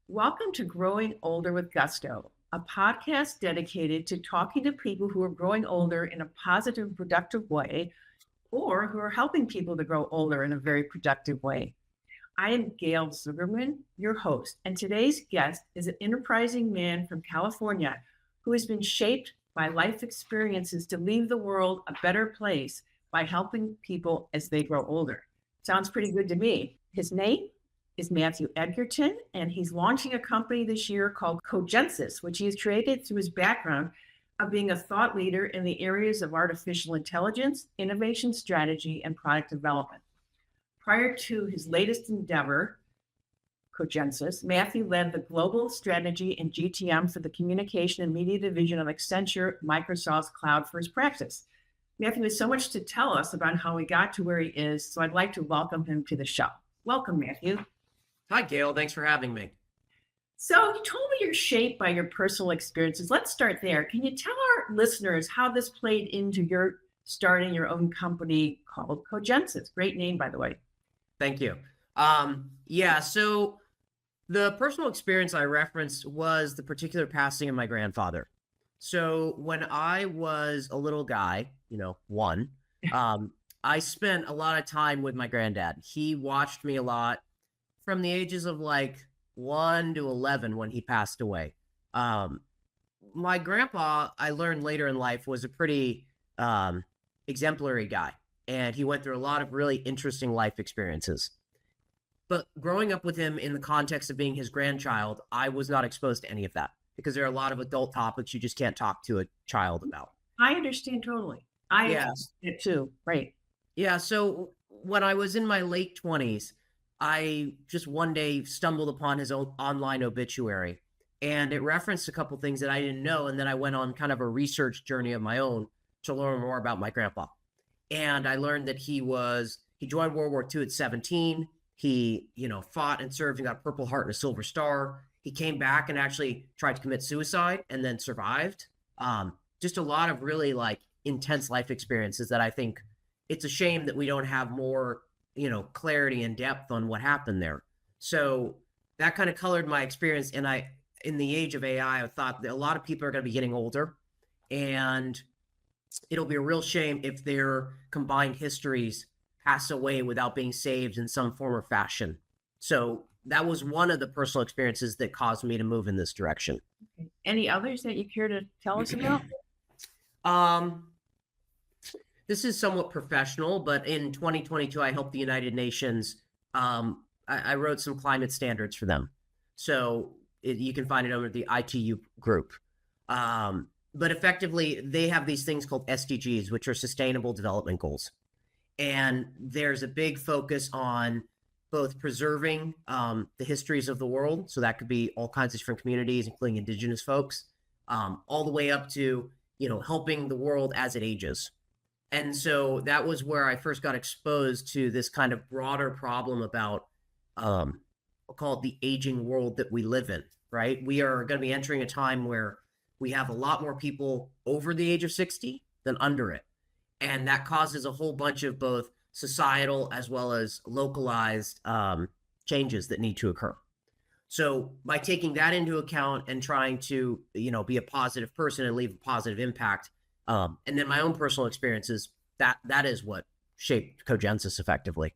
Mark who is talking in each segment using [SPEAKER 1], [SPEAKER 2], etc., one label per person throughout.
[SPEAKER 1] Welcome to Growing Older with Gusto, a podcast dedicated to talking to people who are growing older in a positive, productive way, or who are helping people to grow older in a very productive way. I am Gail Zugerman, your host, and today's guest is an enterprising man from California who has been shaped by life experiences to leave the world a better place by helping people as they grow older. Sounds pretty good to me. His name is Matthew Edgerton, and he's launching a company this year called Cogensus, which he has created through his background of being a thought leader in the areas of artificial intelligence, innovation strategy, and product development. Prior to his latest endeavor, Cogensus, Matthew led the global strategy and GTM for the communication and media division of Accenture, Microsoft's cloud first practice. Matthew has so much to tell us about how he got to where he is, so I'd like to welcome him to the show. Welcome, Matthew.
[SPEAKER 2] Hi, Gail. Thanks for having me.
[SPEAKER 1] So you told me you're shaped by your personal experiences. Let's start there. Can you tell our listeners how this played into your starting your own company called Cogensus? Great name, by the way.
[SPEAKER 2] Thank you. So the personal experience I referenced was the particular passing of my grandfather. So when I was a little guy, one, I spent a lot of time with my granddad. He watched me a lot from the ages of like 1 to 11 when he passed away. My grandpa, I learned later in life, was a pretty exemplary guy, and he went through a lot of really interesting life experiences. But growing up with him in the context of being his grandchild, I was not exposed to any of that because there are a lot of adult topics you just can't talk to a child about.
[SPEAKER 1] I understand totally. I understand it too. Right.
[SPEAKER 2] Yeah. So when I was in my late 20s, I just one day stumbled upon his own online obituary, and it referenced a couple things that I didn't know. And then I went on kind of a research journey of my own to learn more about my grandpa. And I learned that he joined World War II at 17. He, fought and served and got a Purple Heart and a Silver Star. He came back and actually tried to commit suicide and then survived. Just a lot of really intense life experiences that I think it's a shame that we don't have more clarity and depth on what happened there. So that kind of colored my experience. And in the age of AI, I thought that a lot of people are going to be getting older, and it'll be a real shame if their combined histories pass away without being saved in some form or fashion. So that was one of the personal experiences that caused me to move in this direction.
[SPEAKER 1] Okay. Any others that you care to tell us about?
[SPEAKER 2] This is somewhat professional, but in 2022, I helped the United Nations. I wrote some climate standards for them. So you can find it under the ITU group. But effectively, they have these things called SDGs, which are Sustainable Development Goals. And there's a big focus on both preserving the histories of the world. So that could be all kinds of different communities, including indigenous folks, all the way up to, helping the world as it ages. And so that was where I first got exposed to this kind of broader problem about, we'll call it the aging world that we live in, right? We are going to be entering a time where we have a lot more people over the age of 60 than under it. And that causes a whole bunch of both societal as well as localized changes that need to occur. So by taking that into account and trying to, be a positive person and leave a positive impact, and then my own personal experiences, that is what shaped Cogensus effectively.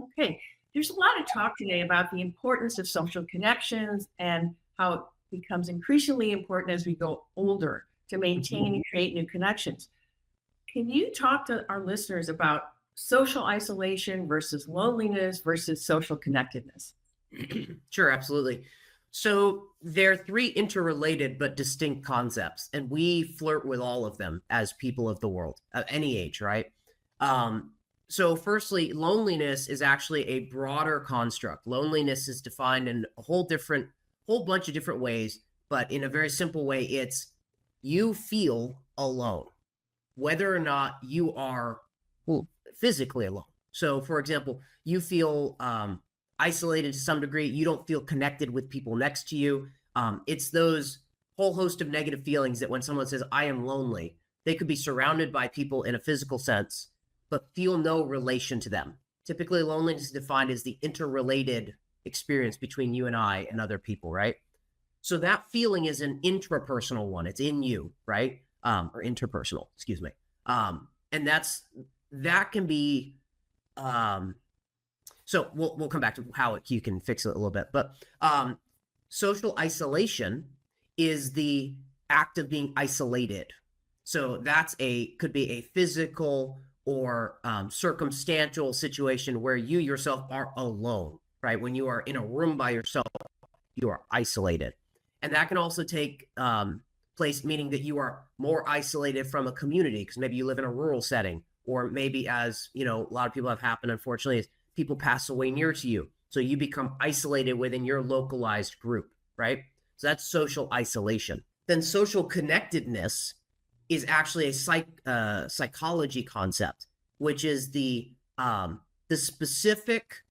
[SPEAKER 1] Okay. There's a lot of talk today about the importance of social connections and how it becomes increasingly important as we go older to maintain and create new connections. Can you talk to our listeners about social isolation versus loneliness versus social connectedness?
[SPEAKER 2] Sure, absolutely. So they're three interrelated but distinct concepts, and we flirt with all of them as people of the world, at any age, right? So firstly, loneliness is actually a broader construct. Loneliness is defined in a whole bunch of different ways, but in a very simple way, it's you feel alone, whether or not you are physically alone. So for example, you feel isolated to some degree. You don't feel connected with people next to you. It's those whole host of negative feelings that when someone says, I am lonely, they could be surrounded by people in a physical sense, but feel no relation to them. Typically, loneliness is defined as the interrelated experience between you and I and other people, right? So that feeling is an intrapersonal one. It's in you, right? Or interpersonal, excuse me. And that can be so we'll come back to how you can fix it a little bit. But social isolation is the act of being isolated. So that's could be a physical or circumstantial situation where you yourself are alone, right? When you are in a room by yourself, you are isolated. And that can also take place, meaning that you are more isolated from a community because maybe you live in a rural setting, or maybe, as you know, a lot of people have happened, unfortunately, is people pass away near to you. So you become isolated within your localized group, right? So that's social isolation. Then social connectedness is actually a psychology concept, which is the specific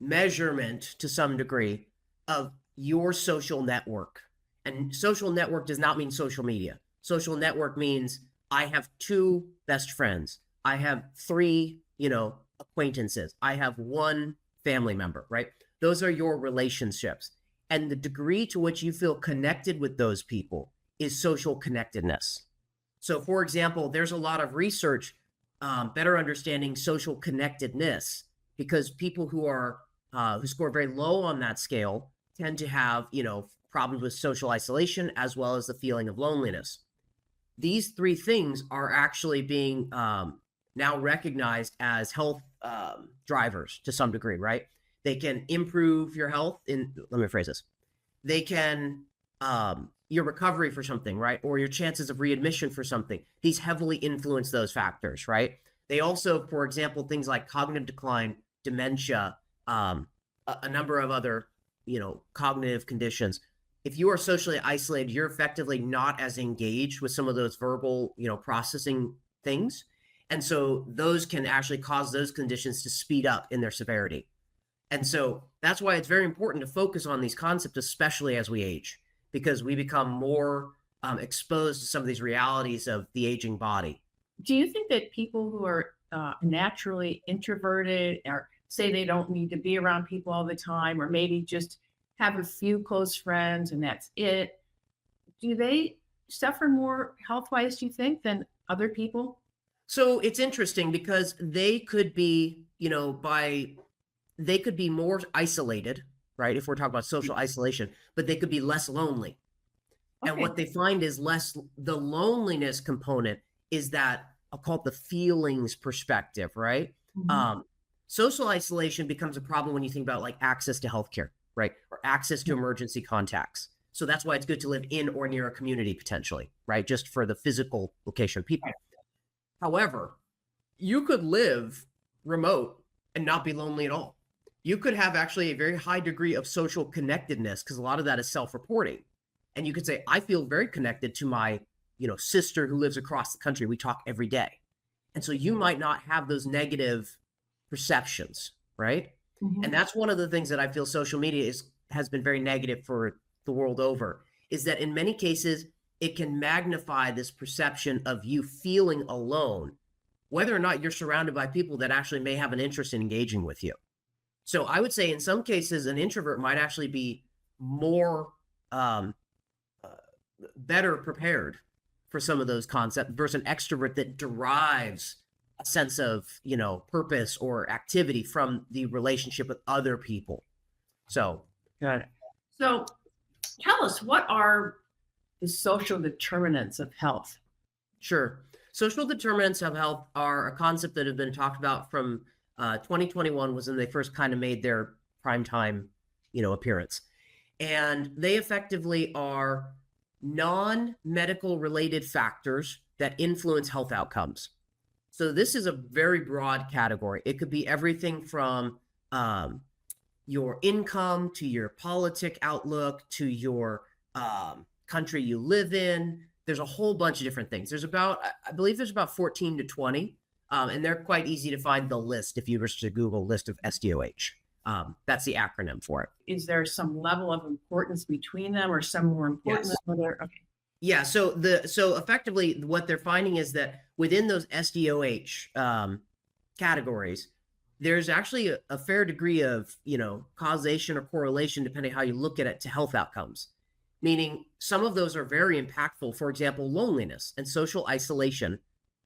[SPEAKER 2] measurement to some degree of your social network. And social network does not mean social media. Social network means I have 2 best friends. I have 3, acquaintances. I have 1 family member, right? Those are your relationships. And the degree to which you feel connected with those people is social connectedness. So, for example, there's a lot of research better understanding social connectedness, because people who score very low on that scale tend to have, problems with social isolation as well as the feeling of loneliness. These 3 things are actually being now recognized as health drivers to some degree, right? They can improve your health let me phrase this. They can, your recovery for something, right? Or your chances of readmission for something. These heavily influence those factors, right? They also, for example, things like cognitive decline, dementia, a number of other, cognitive conditions. If you are socially isolated, you're effectively not as engaged with some of those verbal, processing things. And so those can actually cause those conditions to speed up in their severity. And so that's why it's very important to focus on these concepts, especially as we age, because we become more exposed to some of these realities of the aging body.
[SPEAKER 1] Do you think that people who are naturally introverted, or say they don't need to be around people all the time, or maybe just have a few close friends and that's it, do they suffer more health-wise, do you think, than other people?
[SPEAKER 2] So it's interesting because they could be, they could be more isolated, right? If we're talking about social isolation, but they could be less lonely. And
[SPEAKER 1] Okay.
[SPEAKER 2] what they find is the loneliness component is that I'll call it the feelings perspective, right?
[SPEAKER 1] Mhm.
[SPEAKER 2] Social isolation becomes a problem when you think about like access to healthcare, right? Or access to emergency contacts. So that's why it's good to live in or near a community potentially, right? Just for the physical location of people. However, you could live remote and not be lonely at all. You could have actually a very high degree of social connectedness because a lot of that is self-reporting. And you could say, I feel very connected to my, sister who lives across the country. We talk every day. And so you might not have those negative perceptions, right? And
[SPEAKER 1] Mhm.
[SPEAKER 2] that's one of the things that I feel social media has been very negative for the world over, is that in many cases, it can magnify this perception of you feeling alone, whether or not you're surrounded by people that actually may have an interest in engaging with you. So I would say in some cases, an introvert might actually be more uh, better prepared for some of those concepts versus an extrovert that derives a sense of, purpose or activity from the relationship with other people. So,
[SPEAKER 1] Got it. So tell us, what are the social determinants of health?
[SPEAKER 2] sure. Social determinants of health are a concept that have been talked about from 2021 was when they first kind of made their prime time, appearance. And they effectively are non-medical related factors that influence health outcomes. So this is a very broad category. It could be everything from your income to your politic outlook to your country you live in. There's a whole bunch of different things. I believe there's about 14 to 20, and they're quite easy to find the list if you were to Google list of SDOH. That's the acronym for it.
[SPEAKER 1] Is there some level of importance between them, or some more important
[SPEAKER 2] Yes.
[SPEAKER 1] than other? Okay.
[SPEAKER 2] Yeah. So effectively, what they're finding is that within those SDOH categories, there's actually a fair degree of, causation or correlation, depending how you look at it, to health outcomes. Meaning some of those are very impactful. For example, loneliness and social isolation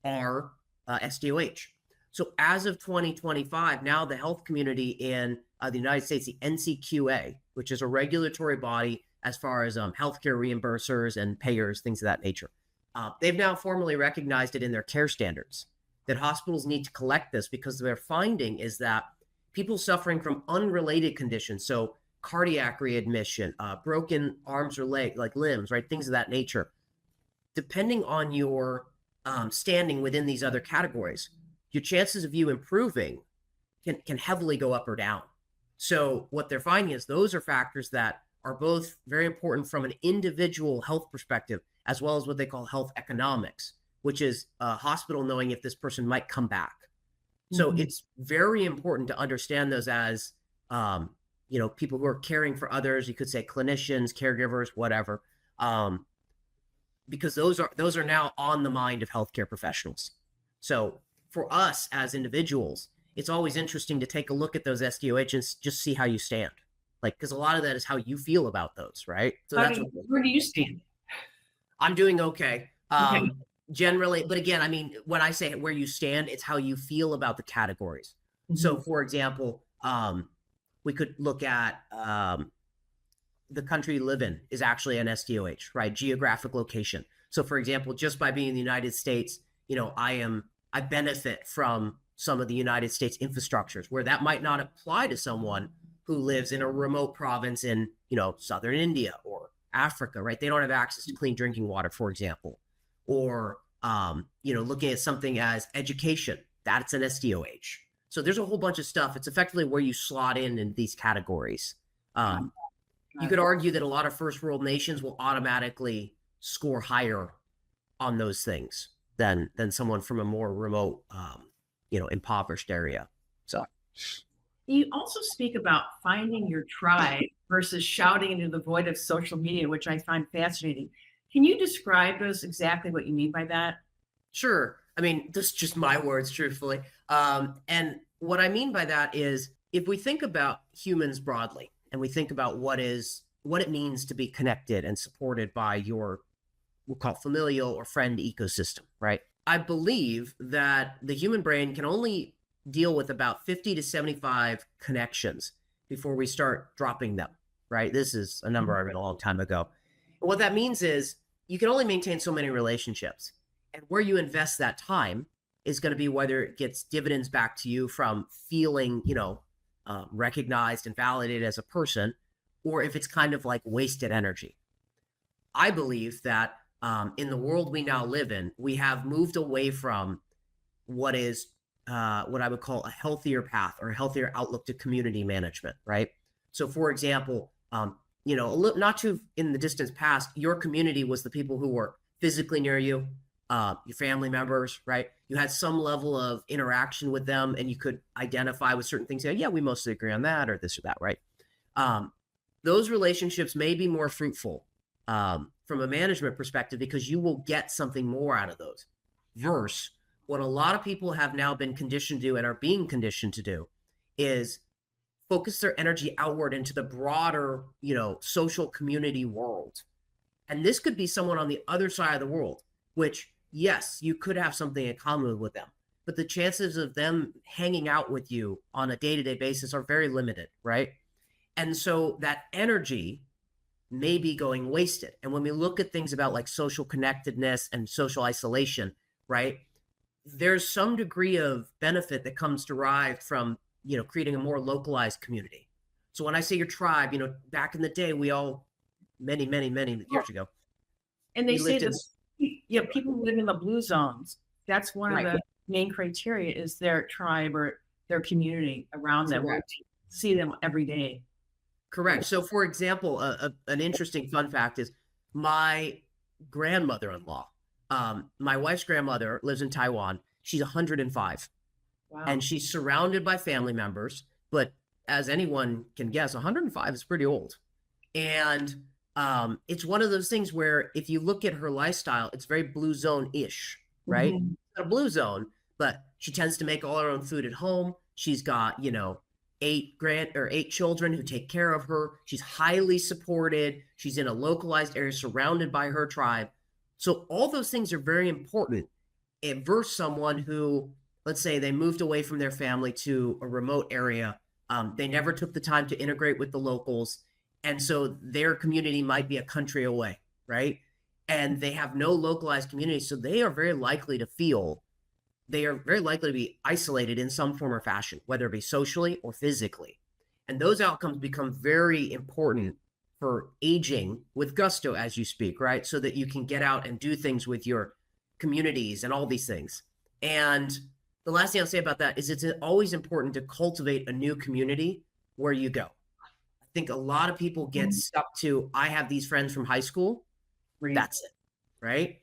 [SPEAKER 2] are SDOH. So as of 2025, now the health community in the United States, the NCQA, which is a regulatory body as far as healthcare reimbursers and payers, things of that nature, they've now formally recognized it in their care standards that hospitals need to collect this, because their finding is that people suffering from unrelated conditions, so cardiac readmission, broken arms or legs, like limbs, right, things of that nature, depending on your standing within these other categories, your chances of you improving can heavily go up or down. So what they're finding is those are factors that are both very important from an individual health perspective, as well as what they call health economics, which is a hospital knowing if this person might come back. So it's very important to understand those as, people who are caring for others. You could say clinicians, caregivers, whatever, because those are now on the mind of healthcare professionals. So for us as individuals, it's always interesting to take a look at those SDOH and just see how you stand. Like, because a lot of that is how you feel about those, right? So
[SPEAKER 1] where do you stand?
[SPEAKER 2] I'm doing okay.
[SPEAKER 1] Okay.
[SPEAKER 2] Generally, but again, I mean, when I say where you stand, it's how you feel about the categories. So for example, we could look at the country you live in is actually an SDOH, right? Geographic location. So for example, just by being in the United States, I benefit from some of the United States infrastructures, where that might not apply to someone who lives in a remote province in, southern India or Africa, right? They don't have access to clean drinking water, for example. Or, looking at something as education, that's an SDOH. So there's a whole bunch of stuff. It's effectively where you slot in these categories. You could argue that a lot of first world nations will automatically score higher on those things than someone from a more remote, impoverished area. So
[SPEAKER 1] you also speak about finding your tribe versus shouting into the void of social media, which I find fascinating. Can you describe to us exactly what you mean by that?
[SPEAKER 2] Sure. I mean, this is just my words, truthfully. And what I mean by that is, if we think about humans broadly, and we think about what it means to be connected and supported by your, we'll call it familial or friend ecosystem, right? I believe that the human brain can only deal with about 50 to 75 connections before we start dropping them, right? This is a number I read a long time ago. And what that means is you can only maintain so many relationships. And where you invest that time is going to be whether it gets dividends back to you from feeling, recognized and validated as a person, or if it's kind of like wasted energy. I believe that in the world we now live in, we have moved away from what is what I would call a healthier path or a healthier outlook to community management, right? So for example, not too in the distant past, your community was the people who were physically near you, your family members, right? You had some level of interaction with them, and you could identify with certain things. Yeah, we mostly agree on that, or this or that, right? Those relationships may be more fruitful from a management perspective, because you will get something more out of those. Versus what a lot of people have now been conditioned to do and are being conditioned to do is focus their energy outward into the broader, social community world. And this could be someone on the other side of the world, which, yes, you could have something in common with them, but the chances of them hanging out with you on a day-to-day basis are very limited, right? And so that energy may be going wasted. And when we look at things about like social connectedness and social isolation, right, there's some degree of benefit that comes derived from, creating a more localized community. So when I say your tribe, back in the day, we all, many years ago.
[SPEAKER 1] And they say this, people who live in the blue zones, that's one of the main criteria, is their tribe or their community around them. We see them every day.
[SPEAKER 2] Correct. So for example, an interesting fun fact is my grandmother-in-law, my wife's grandmother lives in Taiwan. She's 105. Wow. And she's surrounded by family members, but as anyone can guess, 105 is pretty old. And it's one of those things where if you look at her lifestyle, it's very blue zone-ish, right? Mm-hmm. Not a blue zone, but she tends to make all her own food at home. She's got, 8 children who take care of her. She's highly supported. She's in a localized area surrounded by her tribe. So all those things are very important. Versus someone who, let's say they moved away from their family to a remote area. They never took the time to integrate with the locals. And so their community might be a country away, right? And they have no localized community. So they are very likely to be isolated in some form or fashion, whether it be socially or physically. And those outcomes become very important for aging with gusto, as you speak, right? So that you can get out and do things with your communities and all these things. And the last thing I'll say about that is it's always important to cultivate a new community where you go. I think a lot of people get stuck to, I have these friends from high school.
[SPEAKER 1] Right.
[SPEAKER 2] That's it, right?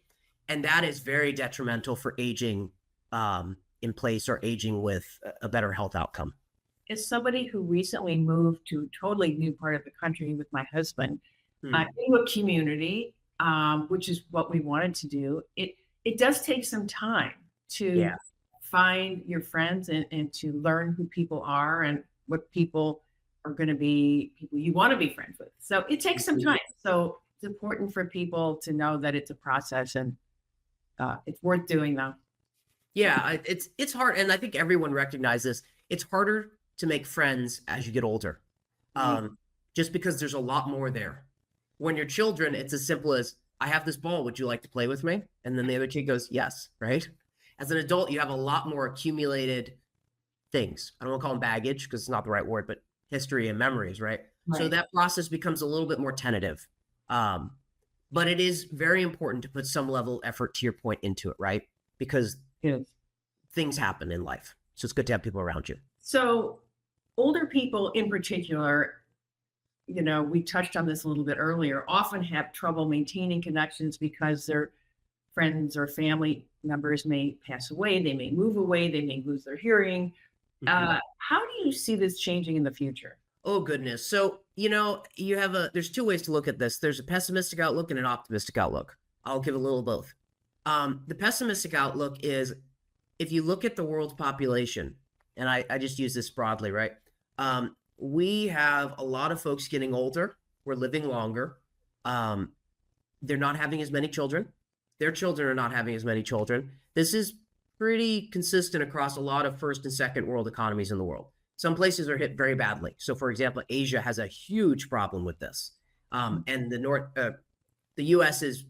[SPEAKER 2] And that is very detrimental for aging in place or aging with a better health outcome.
[SPEAKER 1] As somebody who recently moved to a totally new part of the country with my husband, into a community, which is what we wanted to do, it does take some time to find your friends and to learn who people are and what people are going to be, people you want to be friends with. So it takes some time. So it's important for people to know that it's a process and it's worth doing though.
[SPEAKER 2] Yeah, it's hard. And I think everyone recognizes it's harder to make friends as you get older, just because there's a lot more there. When you're children, it's as simple as, I have this ball. Would you like to play with me? And then the other kid goes, yes, right? As an adult, you have a lot more accumulated things. I don't want to call them baggage because it's not the right word, but history and memories, right? So that process becomes a little bit more tentative. But it is very important to put some level of effort, to your point, into it, right? Because things happen in life. So it's good to have people around you.
[SPEAKER 1] So older people in particular, we touched on this a little bit earlier, often have trouble maintaining connections because their friends or family members may pass away, they may move away, they may lose their hearing. How do you see this changing in the future?
[SPEAKER 2] Oh, goodness. So, there's two ways to look at this. There's a pessimistic outlook and an optimistic outlook. I'll give a little of both. The pessimistic outlook is, if you look at the world's population, and I just use this broadly, right? We have a lot of folks getting older. We're living longer. They're not having as many children. Their children are not having as many children. This is pretty consistent across a lot of first and second world economies in the world. Some places are hit very badly. So, for example, Asia has a huge problem with this. And the U.S. is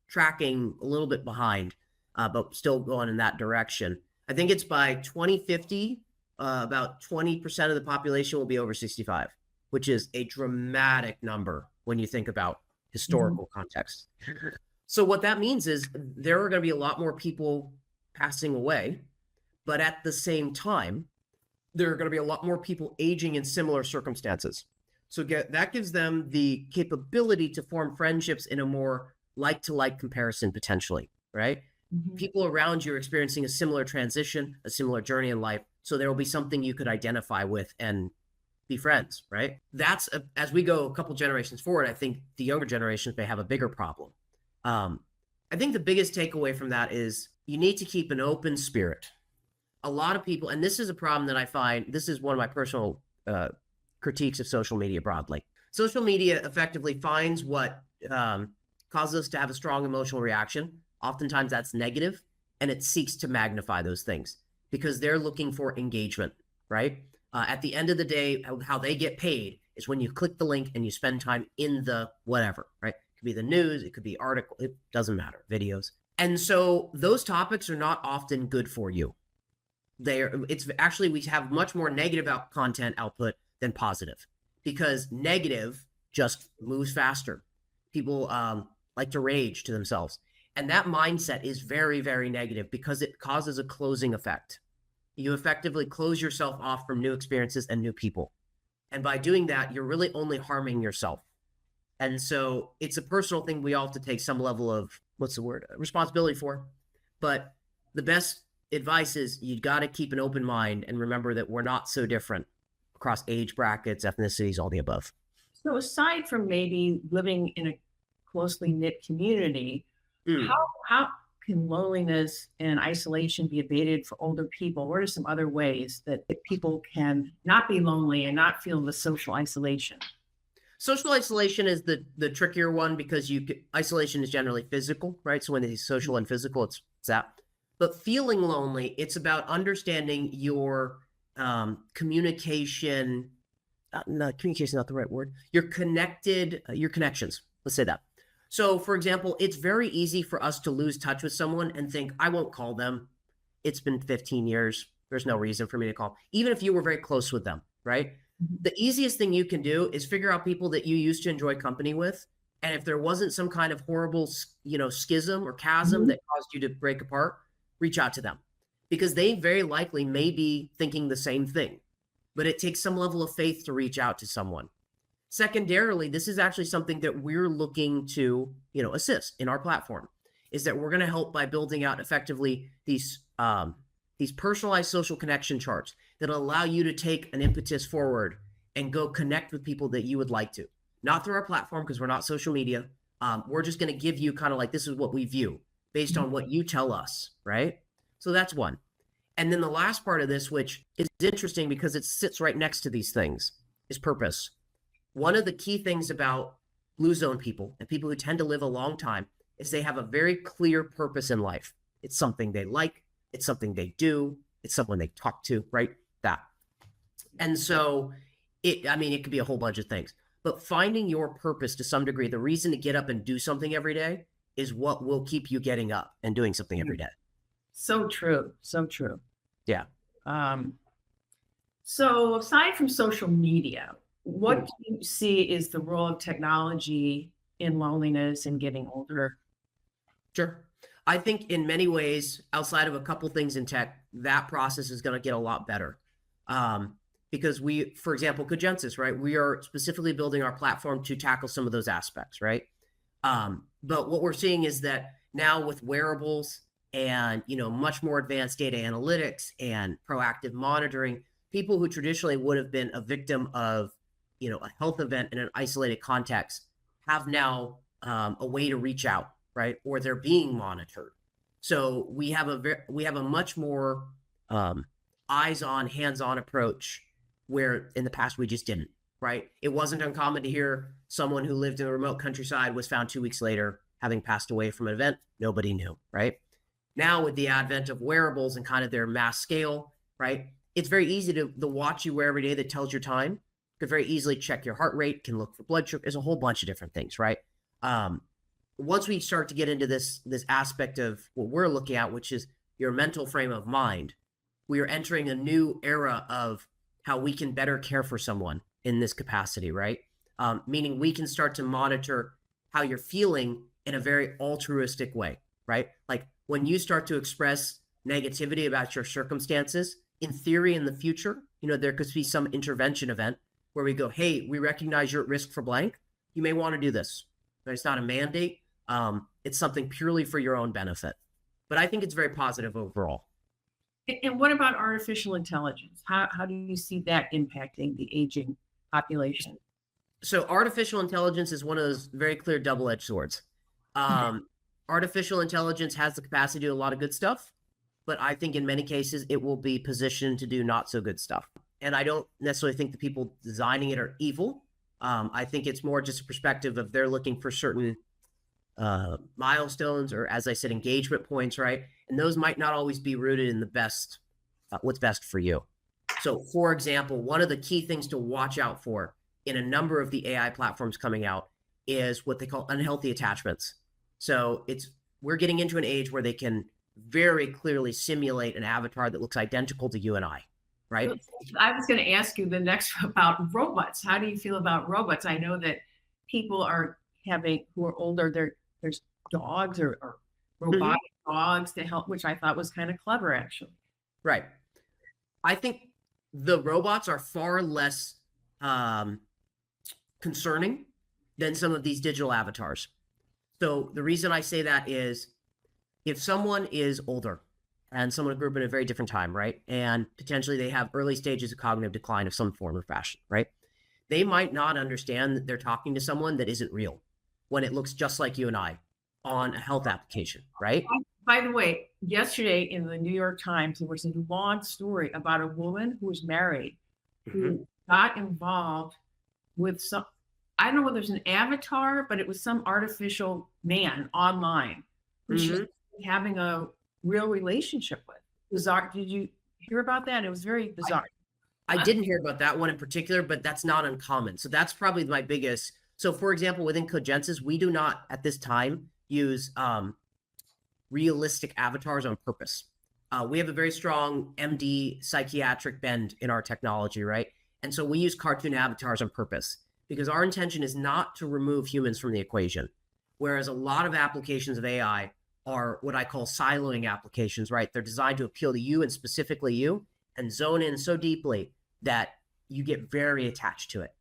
[SPEAKER 2] tracking a little bit behind, but still going in that direction. I think it's by 2050, about 20% of the population will be over 65, which is a dramatic number when you think about historical context. So what that means is there are going to be a lot more people passing away, but at the same time, there are going to be a lot more people aging in similar circumstances. So that gives them the capability to form friendships in a more like-to-like comparison, potentially, right? People around you are experiencing a similar transition, a similar journey in life. So there will be something you could identify with and be friends, right? As we go a couple generations forward, I think the younger generations may have a bigger problem. I think the biggest takeaway from that is you need to keep an open spirit. A lot of people, and this is a problem that I find, this is one of my personal critiques of social media broadly. Social media effectively finds what causes us to have a strong emotional reaction. Oftentimes that's negative, and it seeks to magnify those things because they're looking for engagement, right? At the end of the day, how they get paid is when you click the link and you spend time in the whatever, right? It could be the news, it could be article, it doesn't matter, videos. And so those topics are not often good for you. It's actually, we have much more negative content output than positive because negative just moves faster. People like to rage to themselves. And that mindset is very, very negative because it causes a closing effect. You effectively close yourself off from new experiences and new people. And by doing that, you're really only harming yourself. And so it's a personal thing we all have to take some level of, responsibility for. But the best advice is you got to keep an open mind and remember that we're not so different across age brackets, ethnicities, all the above.
[SPEAKER 1] So aside from maybe living in a closely knit community, how can loneliness and isolation be abated for older people? What are some other ways that people can not be lonely and not feel the social isolation?
[SPEAKER 2] Social isolation is the trickier one because isolation is generally physical, right? So when it's social and physical, it's that. But feeling lonely, it's about understanding your communication. No, communication is not the right word. Your connections. Let's say that. So, for example, it's very easy for us to lose touch with someone and think, I won't call them. It's been 15 years. There's no reason for me to call, even if you were very close with them, right? The easiest thing you can do is figure out people that you used to enjoy company with. And if there wasn't some kind of horrible, schism or chasm
[SPEAKER 1] Mhm.
[SPEAKER 2] that caused you to break apart, reach out to them because they very likely may be thinking the same thing, but it takes some level of faith to reach out to someone. Secondarily, this is actually something that we're looking to, assist in our platform is that we're going to help by building out effectively these personalized social connection charts that allow you to take an impetus forward and go connect with people that you would like to. Not through our platform because we're not social media. We're just going to give you kind of like, this is what we view based on what you tell us, right? So that's one. And then the last part of this, which is interesting because it sits right next to these things, is purpose. One of the key things about blue zone people and people who tend to live a long time is they have a very clear purpose in life. It's something they like. It's something they do. It's someone they talk to, right? That. And so it could be a whole bunch of things, but finding your purpose to some degree, the reason to get up and do something every day is what will keep you getting up and doing something every day.
[SPEAKER 1] So true. So true.
[SPEAKER 2] Yeah.
[SPEAKER 1] So aside from social media, what do you see is the role of technology in loneliness and getting older?
[SPEAKER 2] Sure. I think in many ways, outside of a couple things in tech, that process is going to get a lot better. Because we, for example, Cogensus, right? We are specifically building our platform to tackle some of those aspects, right? But what we're seeing is that now with wearables and, much more advanced data analytics and proactive monitoring, people who traditionally would have been a victim of, a health event in an isolated context have now a way to reach out, right? Or they're being monitored. So we have a much more eyes on, hands on approach where in the past we just didn't, right? It wasn't uncommon to hear someone who lived in a remote countryside was found 2 weeks later having passed away from an event. Nobody knew, right? Now with the advent of wearables and kind of their mass scale, right? It's very easy to the watch you wear every day that tells your time. Could very easily check your heart rate, can look for blood sugar. There's a whole bunch of different things, right? Once we start to get into this aspect of what we're looking at, which is your mental frame of mind, we are entering a new era of how we can better care for someone in this capacity, right? Meaning we can start to monitor how you're feeling in a very altruistic way, right? Like when you start to express negativity about your circumstances, in theory, in the future, there could be some intervention event where we go, hey, we recognize you're at risk for blank. You may want to do this. But it's not a mandate. It's something purely for your own benefit. But I think it's very positive overall.
[SPEAKER 1] And what about artificial intelligence? How do you see that impacting the aging population?
[SPEAKER 2] So artificial intelligence is one of those very clear double-edged swords. Artificial intelligence has the capacity to do a lot of good stuff, but I think in many cases it will be positioned to do not so good stuff. And I don't necessarily think the people designing it are evil. I think it's more just a perspective of they're looking for certain milestones or, as I said, engagement points, right? And those might not always be rooted in the best, what's best for you. So, for example, one of the key things to watch out for in a number of the AI platforms coming out is what they call unhealthy attachments. So we're getting into an age where they can very clearly simulate an avatar that looks identical to you and I, right?
[SPEAKER 1] I was going to ask you the next about robots. How do you feel about robots? I know that people are who are older, there's dogs or robotic dogs to help, which I thought was kind of clever, actually.
[SPEAKER 2] Right. I think the robots are far less concerning than some of these digital avatars. So the reason I say that is if someone is older and someone grew up in a very different time, right? And potentially they have early stages of cognitive decline of some form or fashion, right? They might not understand that they're talking to someone that isn't real when it looks just like you and I on a health application, right?
[SPEAKER 1] By the way, yesterday in the New York Times, there was a long story about a woman who was married
[SPEAKER 2] Mhm.
[SPEAKER 1] who got involved with some, I don't know whether it's an avatar, but it was some artificial man online who she's
[SPEAKER 2] Mhm.
[SPEAKER 1] having a real relationship with. Bizarre. Did you hear about that? It was very
[SPEAKER 2] I
[SPEAKER 1] bizarre.
[SPEAKER 2] I didn't hear about that one in particular, but that's not uncommon. So that's probably my biggest. So for example, within Cogensus, we do not at this time use realistic avatars on purpose. We have a very strong MD psychiatric bend in our technology, right? And so we use cartoon avatars on purpose because our intention is not to remove humans from the equation. Whereas a lot of applications of AI are what I call siloing applications, right? They're designed to appeal to you and specifically you and zone in so deeply that you get very attached to it.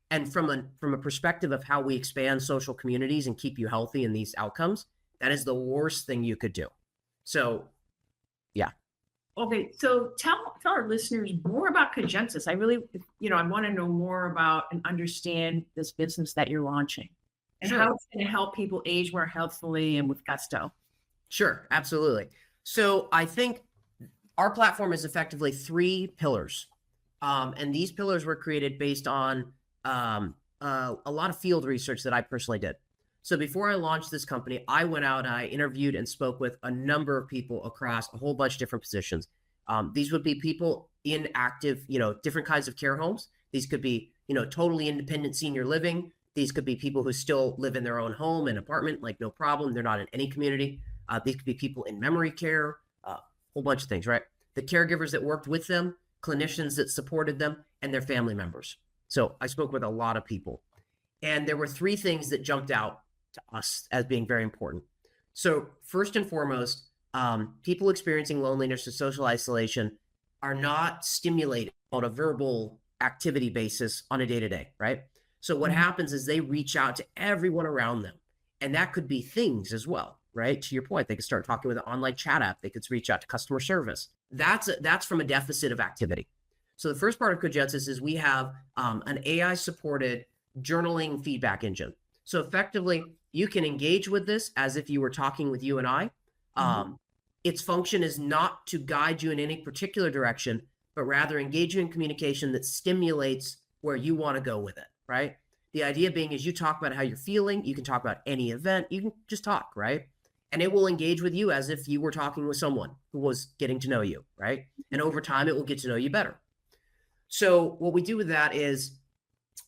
[SPEAKER 2] And from a perspective of how we expand social communities and keep you healthy in these outcomes, that is the worst thing you could do. So, yeah,
[SPEAKER 1] Okay, so tell our listeners more about Cogensus. I really, I want to know more about and understand this business that you're launching and how
[SPEAKER 2] sure,
[SPEAKER 1] it's going to help people age more healthfully and with gusto.
[SPEAKER 2] sure, absolutely. So, I think our platform is effectively three pillars. And these pillars were created based on a lot of field research that I personally did. So before I launched this company, I went out and I interviewed and spoke with a number of people across a whole bunch of different positions. These would be people in active, different kinds of care homes. These could be, totally independent senior living. These could be people who still live in their own home and apartment, like no problem. They're not in any community. These could be people in memory care, a whole bunch of things, right? The caregivers that worked with them, clinicians that supported them, and their family members. So I spoke with a lot of people. And there were three things that jumped out to us as being very important. So, first and foremost, people experiencing loneliness or social isolation are not stimulated on a verbal activity basis on a day to day, right? So, what
[SPEAKER 1] Mhm.
[SPEAKER 2] happens is they reach out to everyone around them. And that could be things as well, right? To your point, they could start talking with an online chat app, they could reach out to customer service. That's from a deficit of activity. So, the first part of Cogensus is we have an AI supported journaling feedback engine. So, effectively, you can engage with this as if you were talking with you and I.
[SPEAKER 1] Mhm.
[SPEAKER 2] Um, its function is not to guide you in any particular direction, but rather engage you in communication that stimulates where you want to go with it, right? The idea being is you talk about how you're feeling, you can talk about any event, you can just talk, right? And it will engage with you as if you were talking with someone who was getting to know you, right? And over time, it will get to know you better. So, what we do with that is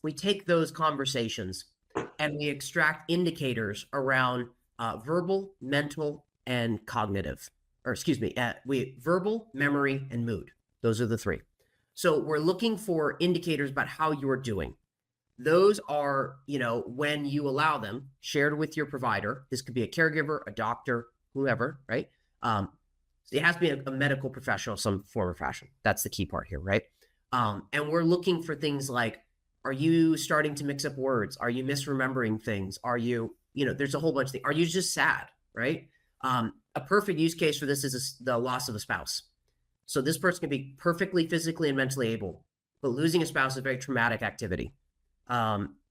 [SPEAKER 2] we take those conversations and we extract indicators around verbal, mental, and cognitive, or excuse me, we verbal, memory, and mood. Those are the three. So we're looking for indicators about how you're doing. Those are, when you allow them, shared with your provider. This could be a caregiver, a doctor, whoever, right? It has to be a medical professional, some form or fashion. That's the key part here, right? And we're looking for things like, are you starting to mix up words? Are you misremembering things? Are you, there's a whole bunch of things. Are you just sad, right? A perfect use case for this is the loss of a spouse. So this person can be perfectly physically and mentally able, but losing a spouse is a very traumatic activity,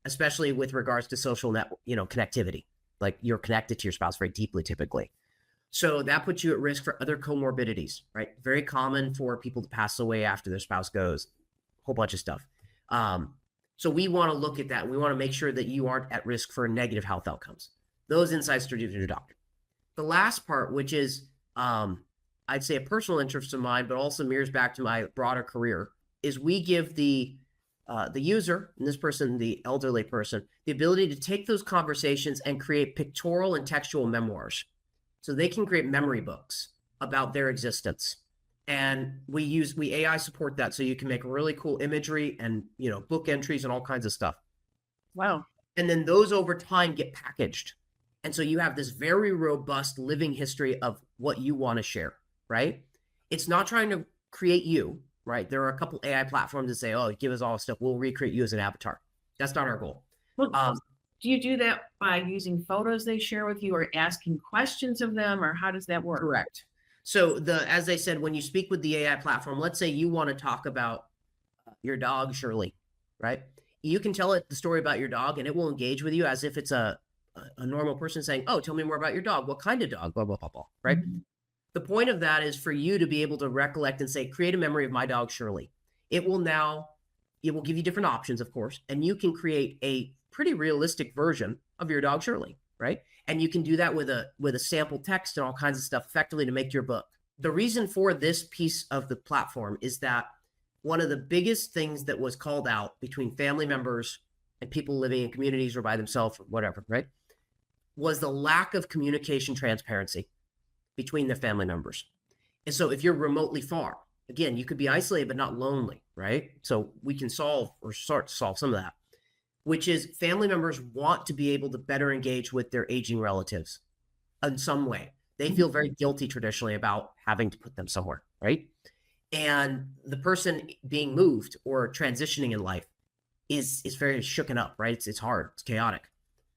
[SPEAKER 2] especially with regards to social connectivity. Like you're connected to your spouse very deeply, typically. So that puts you at risk for other comorbidities, right? Very common for people to pass away after their spouse goes, a whole bunch of stuff. So we want to look at that. We want to make sure that you aren't at risk for negative health outcomes. Those insights are due to your doctor. The last part, which is, I'd say a personal interest of mine, but also mirrors back to my broader career, is we give the user, and this person, the elderly person, the ability to take those conversations and create pictorial and textual memoirs. So they can create memory books about their existence. And we AI support that so you can make really cool imagery and book entries and all kinds of stuff.
[SPEAKER 1] Wow.
[SPEAKER 2] And then those over time get packaged. And so you have this very robust living history of what you want to share, right? It's not trying to create you, right? There are a couple AI platforms that say, oh, give us all this stuff. We'll recreate you as an avatar. That's not our goal.
[SPEAKER 1] Well,
[SPEAKER 2] Um,
[SPEAKER 1] do you do that by using photos they share with you or asking questions of them, or how does that work?
[SPEAKER 2] Correct. So as I said, when you speak with the AI platform, let's say you want to talk about your dog, Shirley, right? You can tell it the story about your dog and it will engage with you as if it's a a normal person saying, oh, tell me more about your dog. What kind of dog? Blah, blah, blah, blah, right?
[SPEAKER 1] Mhm.
[SPEAKER 2] The point of that is for you to be able to recollect and say, create a memory of my dog, Shirley. It will give you different options, of course, and you can create a pretty realistic version of your dog, Shirley, right? And you can do that with a sample text and all kinds of stuff effectively to make your book. The reason for this piece of the platform is that one of the biggest things that was called out between family members and people living in communities or by themselves or whatever, right, was the lack of communication transparency between their family members. And so if you're remotely far, again, you could be isolated but not lonely, right? So we can solve or start to solve some of that, which is family members want to be able to better engage with their aging relatives in some way. They feel very guilty traditionally about having to put them somewhere, right? And the person being moved or transitioning in life is very shooken up, right? It's hard, it's chaotic.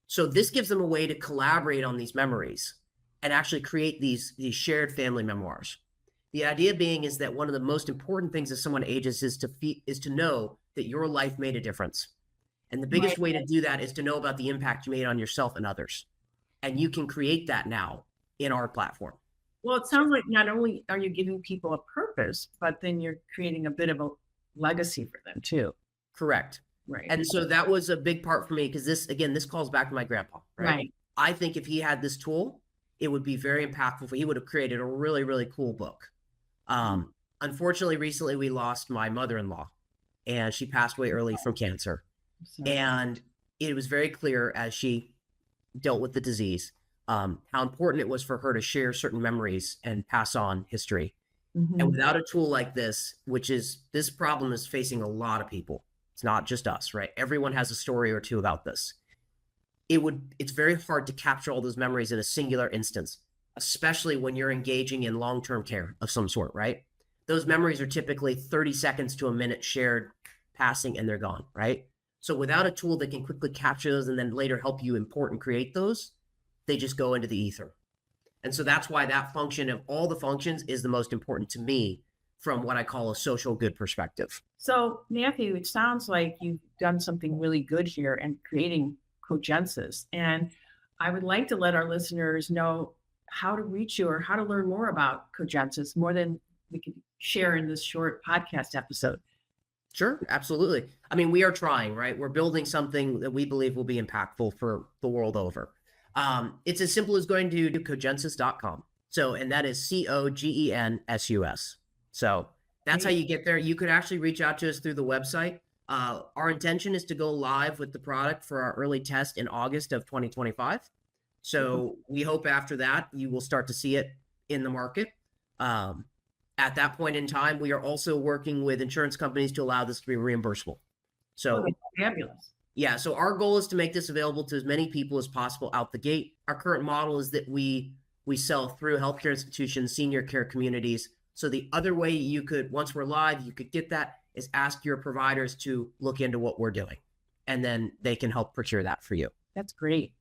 [SPEAKER 2] So this gives them a way to collaborate on these memories and actually create these shared family memoirs. The idea being is that one of the most important things as someone ages is to know that your life made a difference. And the biggest way to do that is to know about the impact you made on yourself and others. And you can create that now in our platform.
[SPEAKER 1] Well, it sounds like not only are you giving people a purpose, but then you're creating a bit of a legacy for them too.
[SPEAKER 2] Correct.
[SPEAKER 1] Right.
[SPEAKER 2] And so that was a big part for me because this calls back to my grandpa, right?
[SPEAKER 1] Right.
[SPEAKER 2] I think if he had this tool, it would be very impactful. He would have created a really, really cool book. Unfortunately, recently we lost my mother-in-law and she passed away early from cancer. And it was very clear as she dealt with the disease, how important it was for her to share certain memories and pass on history. And without a tool like this, this problem is facing a lot of people. It's not just us, right? Everyone has a story or two about this. It's very hard to capture all those memories in a singular instance, especially when you're engaging in long-term care of some sort, right? Those memories are typically 30 seconds to a minute shared, passing, and they're gone, right? So without a tool that can quickly capture those and then later help you import and create those, they just go into the ether. And so that's why that function of all the functions is the most important to me from what I call a social good perspective.
[SPEAKER 1] So Matthew, it sounds like you've done something really good here and creating Cogensus. And I would like to let our listeners know how to reach you or how to learn more about Cogensus, more than we can share in this short podcast episode.
[SPEAKER 2] Sure, absolutely. I mean, we are trying, right? We're building something that we believe will be impactful for the world over. It's as simple as going to cogensus.com. So, and that is Cogensus. So that's how you get there. You could actually reach out to us through the website. Our intention is to go live with the product for our early test in August of 2025. So we hope after that, you will start to see it in the market. At that point in time, we are also working with insurance companies to allow this to be reimbursable. So
[SPEAKER 1] fabulous.
[SPEAKER 2] Yeah, so our goal is to make this available to as many people as possible out the gate. Our current model is that we sell through healthcare institutions, senior care communities. So the other way you could, once we're live, you could get that is ask your providers to look into what we're doing, and then they can help procure that for you.
[SPEAKER 1] That's great.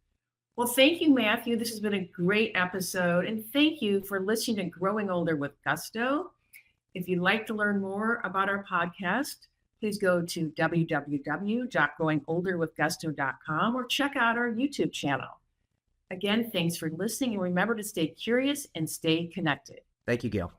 [SPEAKER 1] Well, thank you, Matthew. This has been a great episode, and thank you for listening to Growing Older with Gusto. If you'd like to learn more about our podcast, please go to www.growingolderwithgusto.com or check out our YouTube channel. Again, thanks for listening, and remember to stay curious and stay connected.
[SPEAKER 2] Thank you, Gail.